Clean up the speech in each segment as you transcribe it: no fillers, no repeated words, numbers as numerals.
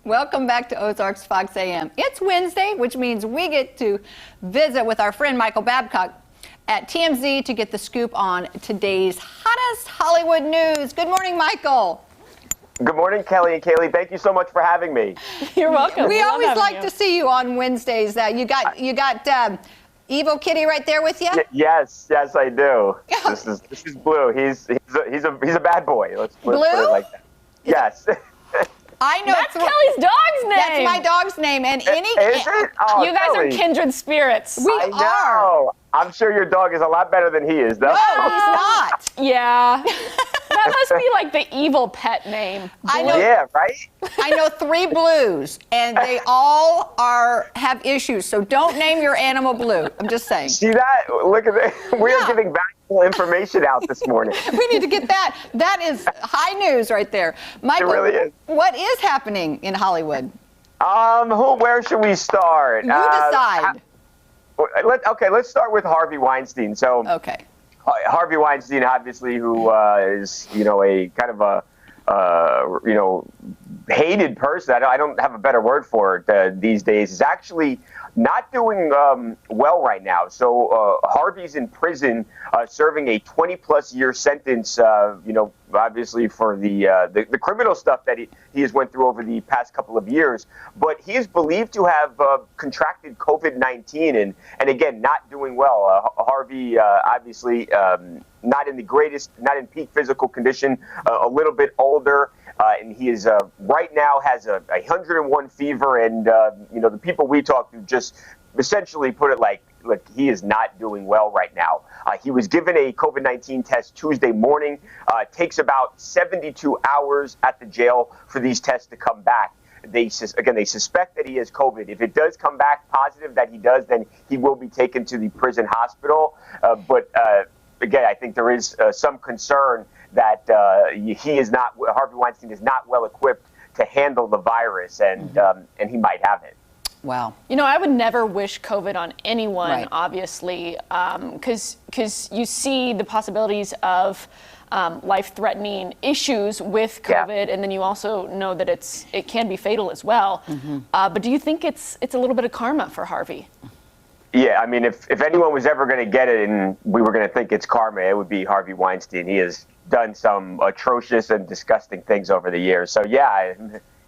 Welcome back to Ozarks Fox AM. It's Wednesday, which means we get to visit with our friend Michael Babcock at TMZ to get the scoop on today's hottest Hollywood news. Good morning, Michael. Good morning, Kelly and Kaylee. Thank you so much for having me. You're welcome. We always like to see you on Wednesdays. You got Evil Kitty right there with you? Yes, I do. This is Blue. He's a bad boy. Let's put it like that. Yes. I know. That's Kelly's dog's name. That's my dog's name. And Is it? Oh, you guys Kelly. are kindred spirits. We I are. know. I'm sure your dog is a lot better than he is, though. No, he's not. Yeah. That must be like the evil pet name. I know. Yeah, right? I know 3 Blues, and they all have issues. So don't name your animal Blue. I'm just saying. See that? Look at that. We are giving valuable information out this morning. We need to get that. That is high news right there. Michael, It really is. What is happening in Hollywood? Where should we start? You decide. Let's start with Harvey Weinstein. So, Okay. Harvey Weinstein, obviously, who is a kind of a hated person. I don't have a better word for it these days. Is actually not doing well right now. So Harvey's in prison, serving a 20-plus year sentence. Obviously for the criminal stuff that he has went through over the past couple of years. But he is believed to have contracted COVID-19 and again not doing well. Harvey obviously not in peak physical condition, a little bit older. And he is right now has a 101 fever, and the people we talked to just essentially put it like he is not doing well right now. He was given a COVID-19 test Tuesday morning. It takes about 72 hours at the jail for these tests to come back. They suspect that he has COVID. If it does come back positive that he does, then he will be taken to the prison hospital. But again, I think there is some concern that Harvey Weinstein is not well equipped to handle the virus, and he might have it. Wow. I would never wish COVID on anyone, Right. obviously, because you see the possibilities of life-threatening issues with COVID, and then you also know that it can be fatal as well. But do you think it's a little bit of karma for Harvey? Yeah, I mean, if anyone was ever going to get it and we were going to think it's karma, it would be Harvey Weinstein. He has done some atrocious and disgusting things over the years. So, yeah,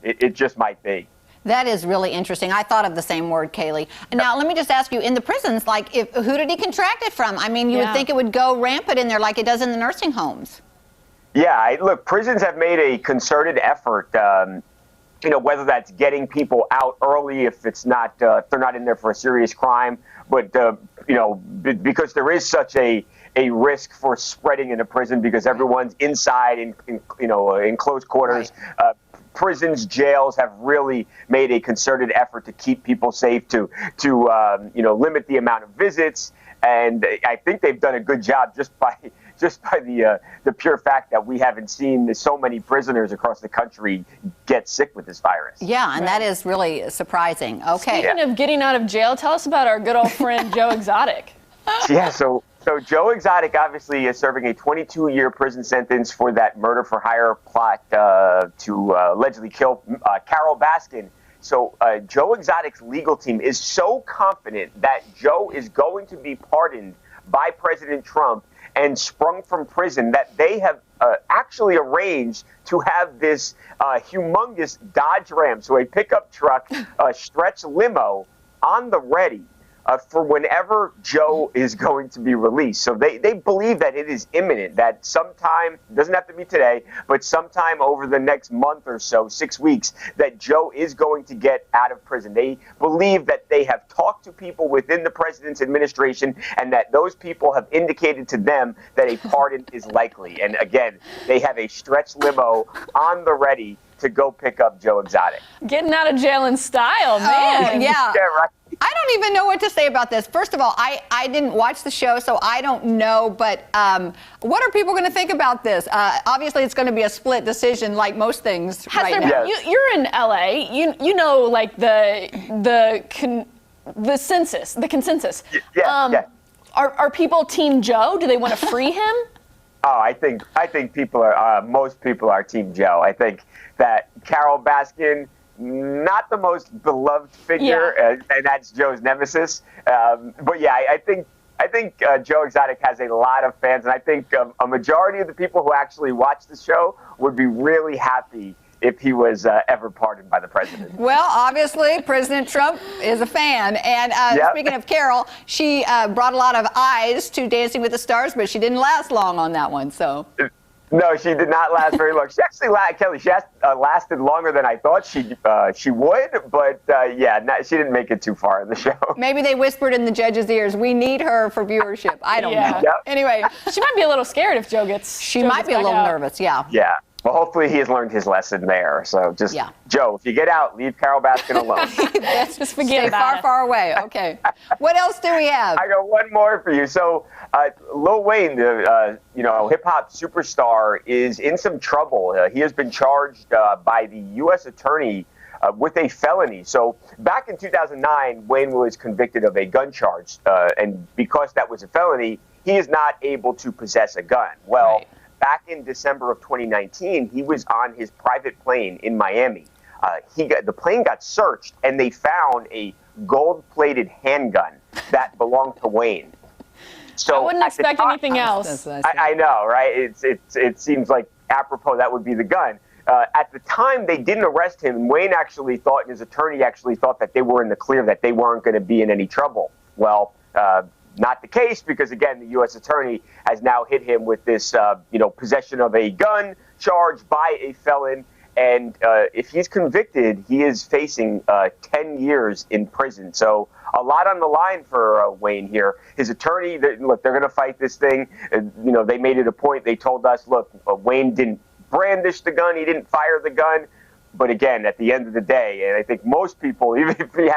it just might be. That is really interesting. I thought of the same word, Kaylee. Now, let me just ask you, in the prisons, who did he contract it from? I mean, you would think it would go rampant in there like it does in the nursing homes. Yeah, look, prisons have made a concerted effort, whether that's getting people out early if they're not in there for a serious crime, but, because there is such a risk for spreading in a prison because everyone's inside in close quarters. Right. Prisons, jails have really made a concerted effort to keep people safe, to limit the amount of visits, and I think they've done a good job just by the pure fact that we haven't seen so many prisoners across the country get sick with this virus. Yeah, and that is really surprising. Okay. Speaking of getting out of jail, tell us about our good old friend Joe Exotic. Yeah, so Joe Exotic obviously is serving a 22-year prison sentence for that murder for hire plot to allegedly kill Carol Baskin. So Joe Exotic's legal team is so confident that Joe is going to be pardoned by President Trump and sprung from prison that they have actually arranged to have this humongous Dodge Ram, so a pickup truck, stretch limo on the ready for whenever Joe is going to be released. So they believe that it is imminent, that sometime, doesn't have to be today, but sometime over the next month or so, 6 weeks, that Joe is going to get out of prison. They believe that they have talked to people within the president's administration and that those people have indicated to them that a pardon is likely. And again, they have a stretch limo on the ready to go pick up Joe Exotic. Getting out of jail in style, man. Yeah. Yeah, right. I don't even know what to say about this. First of all, I didn't watch the show, so I don't know. But what are people going to think about this? Obviously, it's going to be a split decision, like most things right now. You're in LA. You know, like the consensus. Yeah. Are people Team Joe? Do they want to free him? Oh, I think people are. Most people are Team Joe. I think that Carol Baskin not the most beloved figure, and that's Joe's nemesis. But yeah, I think Joe Exotic has a lot of fans, and I think a majority of the people who actually watch the show would be really happy if he was ever pardoned by the president. Well, obviously, President Trump is a fan. And speaking of Carol, she brought a lot of eyes to Dancing with the Stars, but she didn't last long on that one. So. No, she did not last very long. She actually, Kelly, she lasted longer than I thought she would, but she didn't make it too far in the show. Maybe they whispered in the judge's ears, we need her for viewership. I don't know. Yep. Anyway. She might be a little scared if Joe gets. She might be a little nervous, yeah. Yeah. Well, hopefully he has learned his lesson there. So just, Joe, if you get out, leave Carol Baskin alone. Just forget about it. Far away. Okay. What else do we have? I got one more for you. So Lil Wayne, the hip hop superstar, is in some trouble. He has been charged by the U.S. attorney with a felony. So back in 2009, Wayne was convicted of a gun charge, and because that was a felony, he is not able to possess a gun. Well. Right. Back in December of 2019, he was on his private plane in Miami. The plane got searched, and they found a gold-plated handgun that belonged to Wayne. So I wouldn't expect anything else. I know, right? It seems like apropos that would be the gun. At the time, they didn't arrest him. Wayne actually thought, and his attorney actually thought, that they were in the clear, that they weren't going to be in any trouble. Well, not the case, because again, the U.S. attorney has now hit him with this, possession of a gun charge by a felon. And if he's convicted, he is facing 10 years in prison. So a lot on the line for Wayne here. His attorney, they're going to fight this thing. They made it a point. They told us, look, Wayne didn't brandish the gun. He didn't fire the gun. But again, at the end of the day, and I think most people, even if you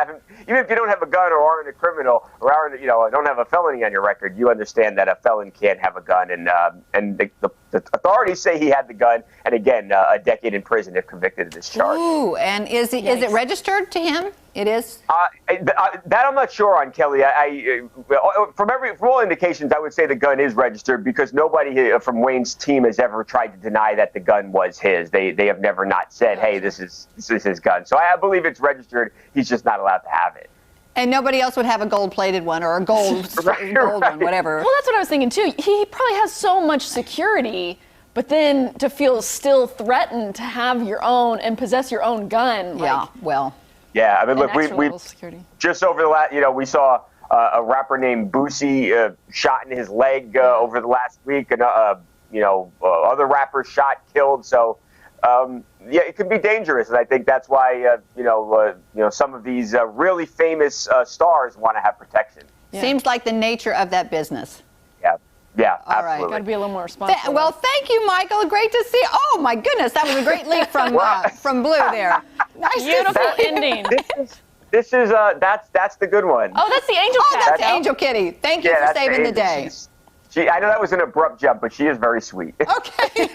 don't have a gun or aren't a criminal or don't have a felony on your record, you understand that a felon can't have a gun. And the authorities say he had the gun, and again, a decade in prison if convicted of this charge. Ooh, and is it registered to him? It is? That I'm not sure on, Kelly. From all indications, I would say the gun is registered, because nobody from Wayne's team has ever tried to deny that the gun was his. They have never not said, hey, this is his gun. So I believe it's registered. He's just not allowed to have it. And nobody else would have a gold-plated one or a gold one, whatever. Well, that's what I was thinking, too. He probably has so much security, but then to feel still threatened to have your own and possess your own gun. Yeah, well. Yeah, I mean, look, we just over the last, we saw a rapper named Boosie shot in his leg over the last week, and other rappers shot, killed. So, it can be dangerous, and I think that's why some of these really famous stars want to have protection. Yeah. Seems like the nature of that business. Yeah, all absolutely. Right. Got to be a little more responsible. Well, thank you, Michael. Great to see. Oh my goodness, that was a great leap from Blue there. Nice, beautiful ending. This is that's the good one. Oh, that's the angel cat. Oh, that's Angel Kitty. Thank you for saving the day. I know that was an abrupt jump, but she is very sweet. Okay.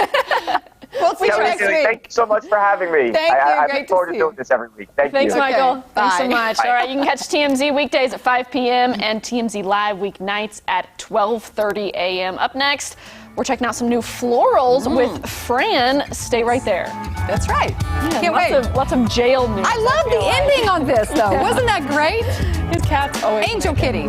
We'll see you next week. Thank you so much for having me. Thank you. I Great look forward to doing this every week. Thanks, Michael. Okay. Thanks so Bye. much. Bye. All right, you can catch TMZ weekdays at 5 p.m. and TMZ Live weeknights at 12:30 a.m. Up next, we're checking out some new florals with Fran. Stay right there. That's right. Yeah, Can't wait. Lots of jail news. I love the ending on this, though. Wasn't that great? His cat's always Angel Kitty.